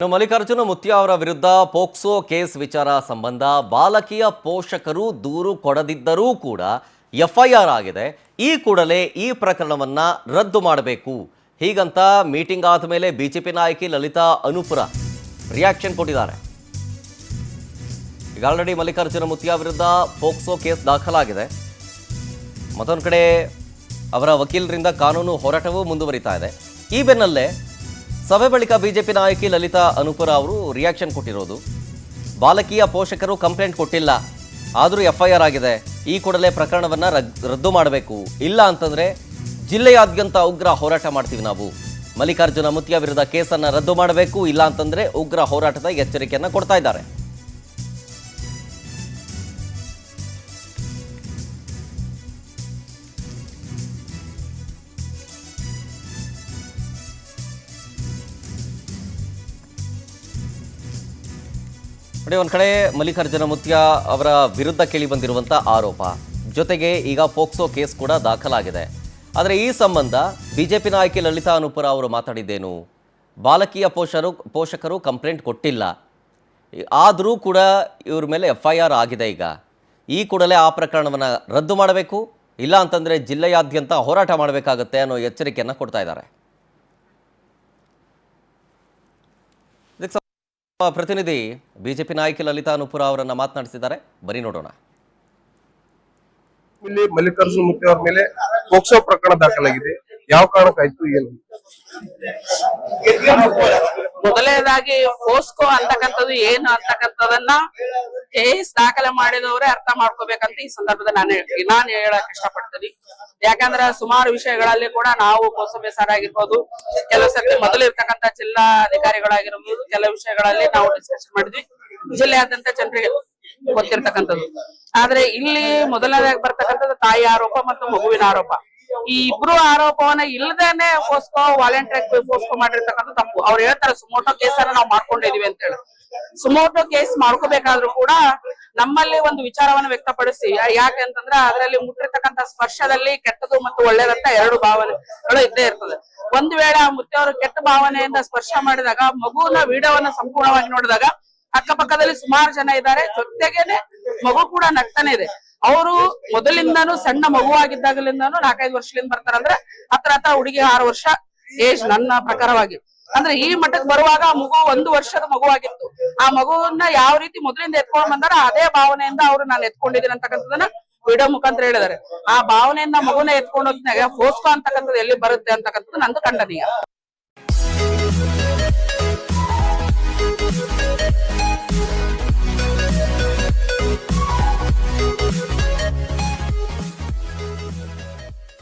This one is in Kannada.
ಮಲ್ಲಿಕಾರ್ಜುನ ಮುತ್ಯ ಅವರ ವಿರುದ್ಧ ಪೋಕ್ಸೋ ಕೇಸ್ ವಿಚಾರ ಸಂಬಂಧ ಬಾಲಕಿಯ ಪೋಷಕರು ದೂರು ಕೊಡದಿದ್ದರೂ ಕೂಡ ಎಫ್ಐಆರ್ ಆಗಿದೆ. ಈ ಕೂಡಲೇ ಈ ಪ್ರಕರಣವನ್ನ ರದ್ದು ಮಾಡಬೇಕು ಹೀಗಂತ ಮೀಟಿಂಗ್ ಆದ ಮೇಲೆ ಬಿಜೆಪಿ ನಾಯಕಿ ಲಲಿತಾ ಅನುಪುರ ರಿಯಾಕ್ಷನ್ ಕೊಟ್ಟಿದ್ದಾರೆ. ಈಗ ಆಲ್ರೆಡಿ ಮಲ್ಲಿಕಾರ್ಜುನ ಮುತ್ಯ ವಿರುದ್ಧ ಪೋಕ್ಸೋ ಕೇಸ್ ದಾಖಲಾಗಿದೆ. ಮತ್ತೊಂದು ಕಡೆ ಅವರ ವಕೀಲರಿಂದ ಕಾನೂನು ಹೋರಾಟವೂ ಮುಂದುವರಿತಾ ಇದೆ. ಈ ಬೆನ್ನಲ್ಲೇ ಸಭೆ ಬಳಿಕ ಬಿಜೆಪಿ ನಾಯಕಿ ಲಲಿತಾ ಅನುಪುರ ಅವರು ರಿಯಾಕ್ಷನ್ ಕೊಟ್ಟಿರೋದು. ಬಾಲಕಿಯ ಪೋಷಕರು ಕಂಪ್ಲೇಂಟ್ ಕೊಟ್ಟಿಲ್ಲ, ಆದರೂ ಎಫ್ಐಆರ್ ಆಗಿದೆ. ಈ ಕೂಡಲೇ ಪ್ರಕರಣವನ್ನು ರದ್ದು ಮಾಡಬೇಕು, ಇಲ್ಲ ಅಂತಂದರೆ ಜಿಲ್ಲೆಯಾದ್ಯಂತ ಉಗ್ರ ಹೋರಾಟ ಮಾಡ್ತೀವಿ ನಾವು. ಮಲ್ಲಿಕಾರ್ಜುನ ಮುತ್ಯ ವಿರುದ್ಧ ಕೇಸನ್ನು ರದ್ದು ಮಾಡಬೇಕು, ಇಲ್ಲ ಅಂತಂದರೆ ಉಗ್ರ ಹೋರಾಟದ ಎಚ್ಚರಿಕೆಯನ್ನು ಕೊಡ್ತಾ ಇದ್ದಾರೆ. ಒಂದು ಕಡೆ ಮಲ್ಲಿಕಾರ್ಜುನ ಮುತ್ಯ ಅವರ ವಿರುದ್ಧ ಕೇಳಿ ಬಂದಿರುವಂಥ ಆರೋಪ ಜೊತೆಗೆ ಈಗ ಪೋಕ್ಸೋ ಕೇಸ್ ಕೂಡ ದಾಖಲಾಗಿದೆ. ಆದರೆ ಈ ಸಂಬಂಧ ಬಿಜೆಪಿ ನಾಯಕಿ ಲಲಿತಾ ಅನುಪುರ ಅವರು ಮಾತಾಡಿದ್ದೇನು, ಬಾಲಕಿಯ ಪೋಷಕರು ಕಂಪ್ಲೇಂಟ್ ಕೊಟ್ಟಿಲ್ಲ, ಆದರೂ ಕೂಡ ಇವ್ರ ಮೇಲೆ ಎಫ್ಐಆರ್ ಆಗಿದೆ. ಈಗ ಈ ಕೂಡಲೇ ಆ ಪ್ರಕರಣವನ್ನು ರದ್ದು ಮಾಡಬೇಕು, ಇಲ್ಲ ಅಂತಂದರೆ ಜಿಲ್ಲೆಯಾದ್ಯಂತ ಹೋರಾಟ ಮಾಡಬೇಕಾಗತ್ತೆ ಅನ್ನೋ ಎಚ್ಚರಿಕೆಯನ್ನು ಕೊಡ್ತಾ ಇದ್ದಾರೆ. ಪ್ರತಿನಿಧಿ ಬಿಜೆಪಿ ನಾಯಕಿ ಲಲಿತಾ ಅನುಪುರ ಅವರನ್ನ ಮಾತನಾಡಿಸಿದ್ದಾರೆ, ಬನ್ನಿ ನೋಡೋಣ. ಇಲ್ಲಿ ಮಲ್ಲಿಕಾರ್ಜುನ ಮುತ್ಯ ಅವರ ಮೇಲೆ ಪೋಕ್ಸೋ ಪ್ರಕರಣ ದಾಖಲಾಗಿದೆ. ಯಾವ ಕಾರಣಕ್ಕಾಯ್ತು, ಏನು? ಮೊದಲನೇದಾಗಿ ಪೋಸ್ಕೋ ಅಂತಕ್ಕಂಥದ್ದು ಏನು ಅಂತಕ್ಕಂಥದನ್ನ ಕೇಸ್ ದಾಖಲೆ ಮಾಡಿದವರೇ ಅರ್ಥ ಮಾಡ್ಕೋಬೇಕಂತ ಈ ಸಂದರ್ಭದಲ್ಲಿ ನಾನು ಹೇಳಕ್ ಇಷ್ಟಪಡ್ತೀನಿ. ಯಾಕಂದ್ರೆ ಸುಮಾರು ವಿಷಯಗಳಲ್ಲಿ ಕೂಡ ನಾವು ಪೋಸಬೆ ಸರ್ ಆಗಿರ್ಬೋದು, ಕೆಲವು ಸರ್ತಿ ಮೊದಲು ಇರ್ತಕ್ಕಂಥ ಜಿಲ್ಲಾ ಅಧಿಕಾರಿಗಳಾಗಿರ್ಬೋದು, ಕೆಲವು ವಿಷಯಗಳಲ್ಲಿ ನಾವು ಡಿಸ್ಕಷನ್ ಮಾಡಿದ್ವಿ, ಜಿಲ್ಲೆಯಾದ್ಯಂತ ಜನರಿಗೆ ಗೊತ್ತಿರ್ತಕ್ಕಂಥದ್ದು. ಆದ್ರೆ ಇಲ್ಲಿ ಮೊದಲನೇದಾಗಿ ಬರ್ತಕ್ಕಂಥದ್ದು ತಾಯಿ ಆರೋಪ ಮತ್ತು ಮಗುವಿನ ಆರೋಪ. ಈ ಇಬ್ರು ಆರೋಪವನ್ನ ಇಲ್ಲದೇನೆ ಪೋಸ್ಕೋ ವಾಲಂಟರಿ ಪೋಸ್ಕೋ ಮಾಡಿರ್ತಕ್ಕಂಥ ತಪ್ಪು. ಅವ್ರು ಹೇಳ್ತಾರೆ ಸುಮೋಟೋ ಕೇಸನ್ನ ನಾವು ಮಾಡ್ಕೊಂಡಿದೀವಿ ಅಂತ ಹೇಳಿ. ಸುಮೋಟೋ ಕೇಸ್ ಮಾಡ್ಕೋಬೇಕಾದ್ರೂ ಕೂಡ ನಮ್ಮಲ್ಲಿ ಒಂದು ವಿಚಾರವನ್ನು ವ್ಯಕ್ತಪಡಿಸಿ, ಯಾಕೆ ಅಂತಂದ್ರೆ ಅದರಲ್ಲಿ ಮುಟ್ಟಿರ್ತಕ್ಕಂಥ ಸ್ಪರ್ಶದಲ್ಲಿ ಕೆಟ್ಟದು ಮತ್ತು ಒಳ್ಳೇದಂತ ಎರಡು ಭಾವನೆಗಳು ಇದ್ದೇ ಇರ್ತದೆ. ಒಂದು ವೇಳೆ ಆ ಮುತ್ಯ ಅವರು ಕೆಟ್ಟ ಭಾವನೆಯಿಂದ ಸ್ಪರ್ಶ ಮಾಡಿದಾಗ ಮಗುವಿನ ವಿಡಿಯೋವನ್ನ ಸಂಪೂರ್ಣವಾಗಿ ನೋಡಿದಾಗ ಅಕ್ಕಪಕ್ಕದಲ್ಲಿ ಸುಮಾರು ಜನ ಇದ್ದಾರೆ, ಜೊತೆಗೇನೆ ಮಗು ಕೂಡ ನಗ್ತಾನೆ ಇದೆ. ಅವರು ಮೊದಲಿಂದಾನು ಸಣ್ಣ ಮಗುವಾಗಿದ್ದಾಗಲಿಂದಾನು 4-5 ವರ್ಷದಿಂದ ಬರ್ತಾರಂದ್ರೆ ಹತ್ರ ಹುಡುಗಿ 6 ವರ್ಷ ಏಜ್ ನನ್ನ ಪ್ರಕಾರವಾಗಿ. ಅಂದ್ರೆ ಈ ಮಟ್ಟಕ್ಕೆ ಬರುವಾಗ ಮಗು 1 ವರ್ಷದ ಮಗುವಾಗಿತ್ತು. ಆ ಮಗುವನ್ನ ಯಾವ ರೀತಿ ಮೊದಲಿಂದ ಎತ್ಕೊಂಡ್ ಬಂದಾರ ಅದೇ ಭಾವನೆಯಿಂದ ಅವ್ರು ನಾನು ಎತ್ಕೊಂಡಿದ್ದೀನಿ ಅಂತಕ್ಕಂಥದನ್ನ ವಿಡಿಯೋ ಮುಖಾಂತರ ಹೇಳಿದ್ದಾರೆ. ಆ ಭಾವನೆಯಿಂದ ಮಗುನ ಎತ್ಕೊಂಡು ಹೋಗ್ತಾಗ ಪೋಸ್ಕೋ ಅಂತಕ್ಕಂಥದ್ದು ಎಲ್ಲಿ ಬರುತ್ತೆ ಅಂತಕ್ಕಂಥದ್ದು ನಂದು ಖಂಡನೀಯ.